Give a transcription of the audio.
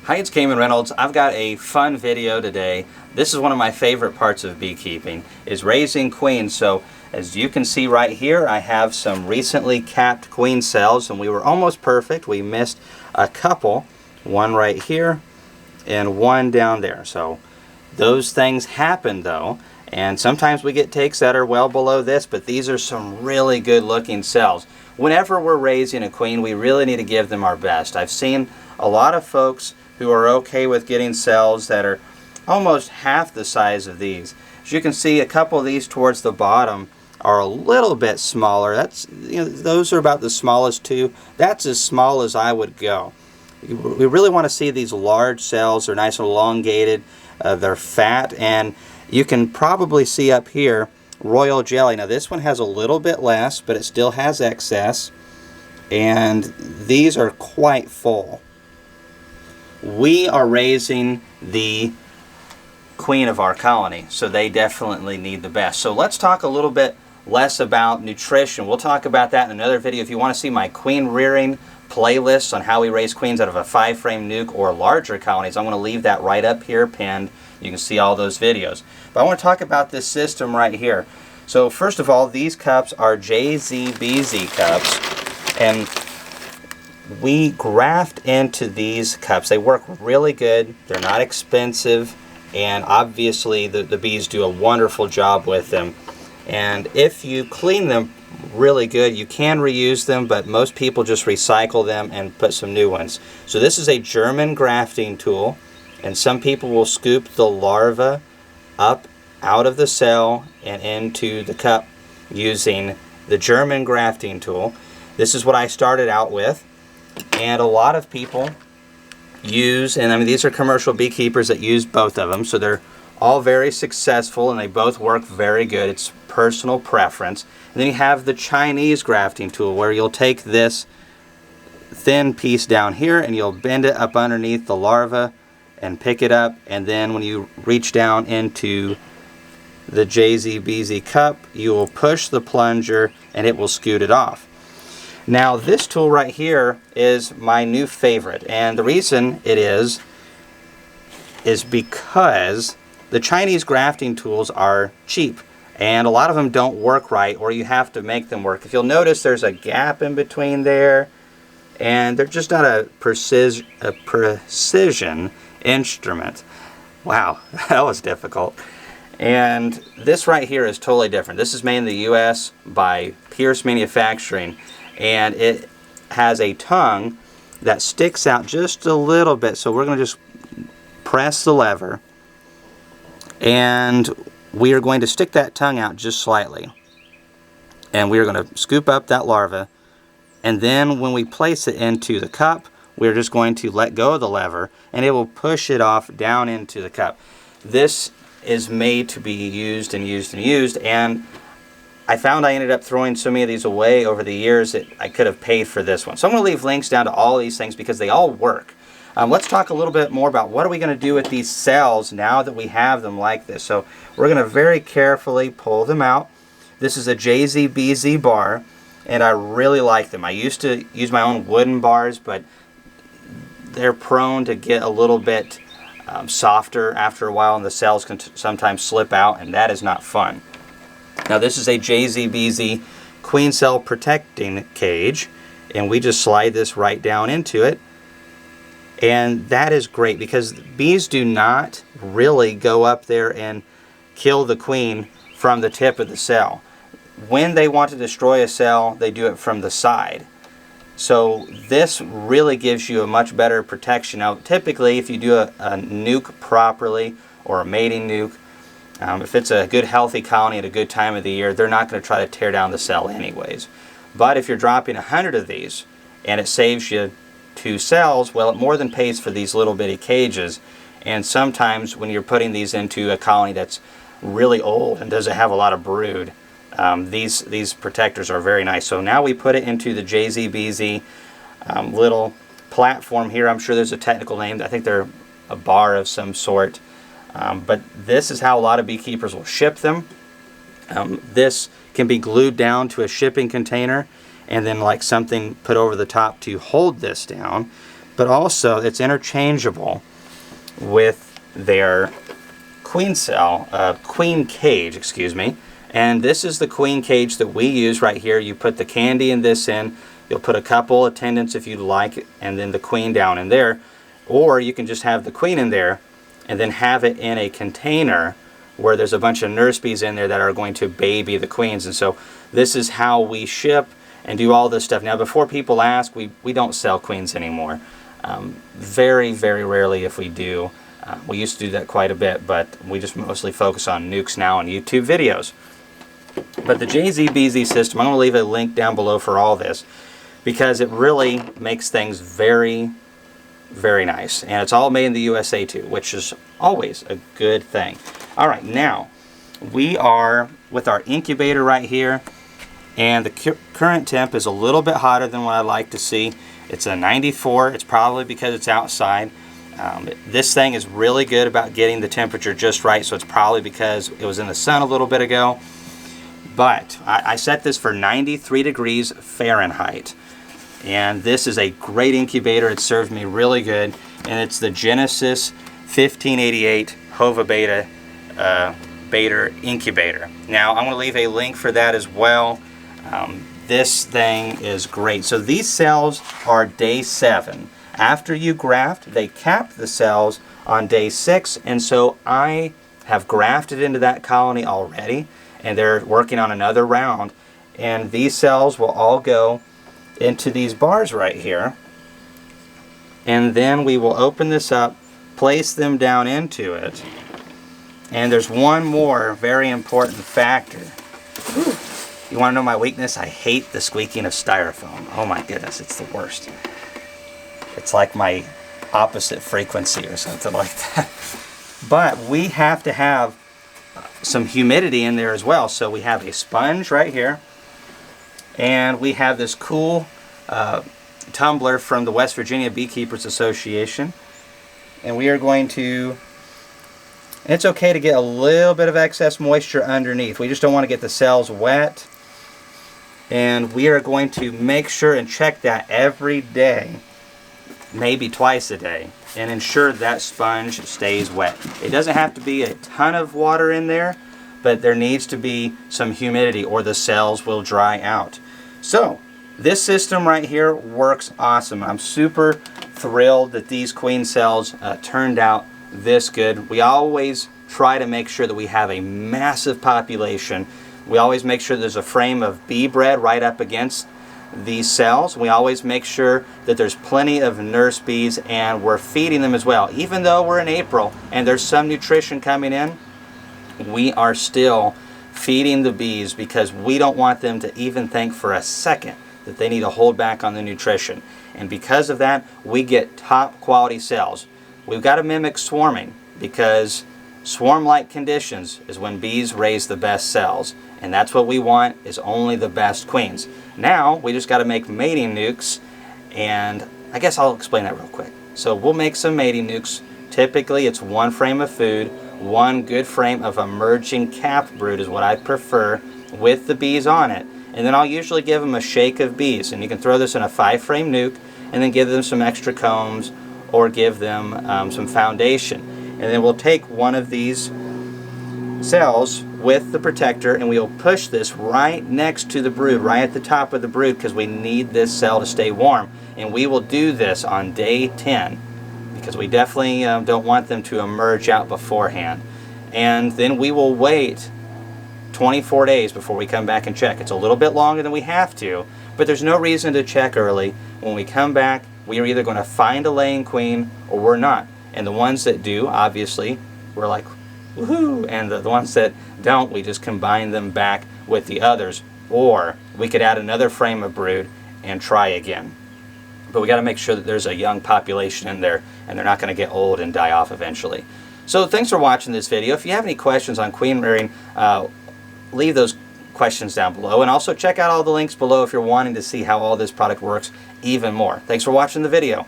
Hi, it's Kamon Reynolds. I've got a fun video today. This is one of my favorite parts of beekeeping, is raising queens. So as you can see right here, I have some recently capped queen cells, and we were almost perfect. We missed a couple, one right here and one down there. So those things happen though, and sometimes we get takes that are well below this, but these are some really good looking cells. Whenever we're raising a queen, we really need to give them our best. I've seen a lot of folks who are okay with getting cells that are almost half the size of these. As you can see, a couple of these towards the bottom are a little bit smaller. That's, those are about the smallest two. That's as small as I would go. We really want to see these large cells. They're nice and elongated. They're fat, and you can probably see up here royal jelly. Now this one has a little bit less, but it still has excess, and these are quite full. We are raising the queen of our colony, so they definitely need the best. So let's talk a little bit less about nutrition. We'll talk about that in another video. If you want to see my queen rearing playlists on how we raise queens out of a 5-frame nuke or larger colonies, I'm going to leave that right up here pinned. You can see all those videos. But I want to talk about this system right here. So first of all, these cups are JZBZ cups, and we graft into these cups. They work really good. They're not expensive, and obviously the bees do a wonderful job with them. And if you clean them really good, you can reuse them, but most people just recycle them and put some new ones. So this is a German grafting tool, and some people will scoop the larva up out of the cell and into the cup using the German grafting tool. This is what I started out with, and a lot of people use, and I mean these are commercial beekeepers that use both of them, so they're all very successful and they both work very good. It's personal preference. And then you have the Chinese grafting tool, where you'll take this thin piece down here and you'll bend it up underneath the larva and pick it up, and then when you reach down into the JZBZ cup, you will push the plunger and it will scoot it off. Now this tool right here is my new favorite, and the reason it is because the Chinese grafting tools are cheap, and a lot of them don't work right, or you have to make them work. If you'll notice, there's a gap in between there, and they're just not a precision instrument. Wow, that was difficult. And this right here is totally different. This is made in the US by Pierce Manufacturing, and it has a tongue that sticks out just a little bit. So we're going to just press the lever, and we are going to stick that tongue out just slightly, and we are going to scoop up that larva, and then when we place it into the cup, we're just going to let go of the lever and it will push it off down into the cup. This is made to be used and used and used, and I found I ended up throwing so many of these away over the years that I could have paid for this one. So I'm going to leave links down to all of these things because they all work. Let's talk a little bit more about what are we going to do with these cells now that we have them like this. So we're going to very carefully pull them out. This is a JZBZ bar, and I really like them. I used to use my own wooden bars, but they're prone to get a little bit softer after a while, and the cells can sometimes slip out, and that is not fun. Now this is a JZBZ queen cell protecting cage, and we just slide this right down into it. And that is great because bees do not really go up there and kill the queen from the tip of the cell. When they want to destroy a cell, they do it from the side. So this really gives you a much better protection. Now typically if you do a nuke properly, or a mating nuke, if it's a good healthy colony at a good time of the year, they're not going to try to tear down the cell anyways. But if you're dropping 100 of these and it saves you 2 cells, well, it more than pays for these little bitty cages. And sometimes when you're putting these into a colony that's really old and doesn't have a lot of brood, these protectors are very nice. So now we put it into the JZBZ little platform here. I'm sure there's a technical name. I think they're a bar of some sort. But this is how a lot of beekeepers will ship them. This can be glued down to a shipping container and then like something put over the top to hold this down. but also it's interchangeable with their queen cage, excuse me. And this is the queen cage that we use right here. You put the candy in this in, you'll put a couple attendants if you'd like, and then the queen down in there. Or you can just have the queen in there and then have it in a container where there's a bunch of nurse bees in there that are going to baby the queens. And so this is how we ship and do all this stuff. Now, before people ask, we don't sell queens anymore. Very, very rarely if we do. We used to do that quite a bit, but we just mostly focus on nukes now on YouTube videos. But the JZBZ system, I'm going to leave a link down below for all this, because it really makes things very, very nice. And it's all made in the USA too, which is always a good thing. All right, now we are with our incubator right here, and the current temp is a little bit hotter than what I like to see. It's a 94. It's probably because it's outside. This thing is really good about getting the temperature just right, so it's probably because it was in the sun a little bit ago. But I set this for 93 degrees Fahrenheit. And this is a great incubator. It served me really good. And it's the Genesis 1588 Hova Beta incubator. Now, I'm going to leave a link for that as well. This thing is great. So these cells are day 7. After you graft, they cap the cells on day 6. And so I have grafted into that colony already. And they're working on another round. And these cells will all go into these bars right here. And then we will open this up, place them down into it. And there's one more very important factor. You want to know my weakness? I hate the squeaking of styrofoam. Oh my goodness, it's the worst. It's like my opposite frequency or something like that. But we have to have some humidity in there as well. So we have a sponge right here, and we have this cool tumbler from the West Virginia Beekeepers Association, and we are going to, it's okay to get a little bit of excess moisture underneath. We just don't want to get the cells wet, and we are going to make sure and check that every day, maybe twice a day, and ensure that sponge stays wet. It doesn't have to be a ton of water in there, but there needs to be some humidity or the cells will dry out. So this system right here works awesome. I'm super thrilled that these queen cells turned out this good. We always try to make sure that we have a massive population. We always make sure there's a frame of bee bread right up against these cells. We always make sure that there's plenty of nurse bees, and we're feeding them as well. Even though we're in April and there's some nutrition coming in, we are still feeding the bees because we don't want them to even think for a second that they need to hold back on the nutrition. And because of that, we get top quality cells. We've got to mimic swarming, because swarm-like conditions is when bees raise the best cells. And that's what we want, is only the best queens. Now, we just got to make mating nukes, and I guess I'll explain that real quick. So we'll make some mating nukes. Typically, it's 1 frame of food, 1 good frame of emerging capped brood is what I prefer, with the bees on it. And then I'll usually give them a shake of bees. And you can throw this in a 5-frame nuke, and then give them some extra combs, or give them some foundation. And then we'll take one of these cells with the protector, and we'll push this right next to the brood, right at the top of the brood, because we need this cell to stay warm. And we will do this on day 10, because we definitely don't want them to emerge out beforehand. And then we will wait 24 days before we come back and check. It's a little bit longer than we have to, but there's no reason to check early. When we come back, we are either going to find a laying queen or we're not. And the ones that do, obviously, we're like, woohoo! And the ones that don't, we just combine them back with the others. Or we could add another frame of brood and try again. But we got to make sure that there's a young population in there, and they're not going to get old and die off eventually. So thanks for watching this video. If you have any questions on queen rearing, leave those questions down below. And also check out all the links below if you're wanting to see how all this product works even more. Thanks for watching the video.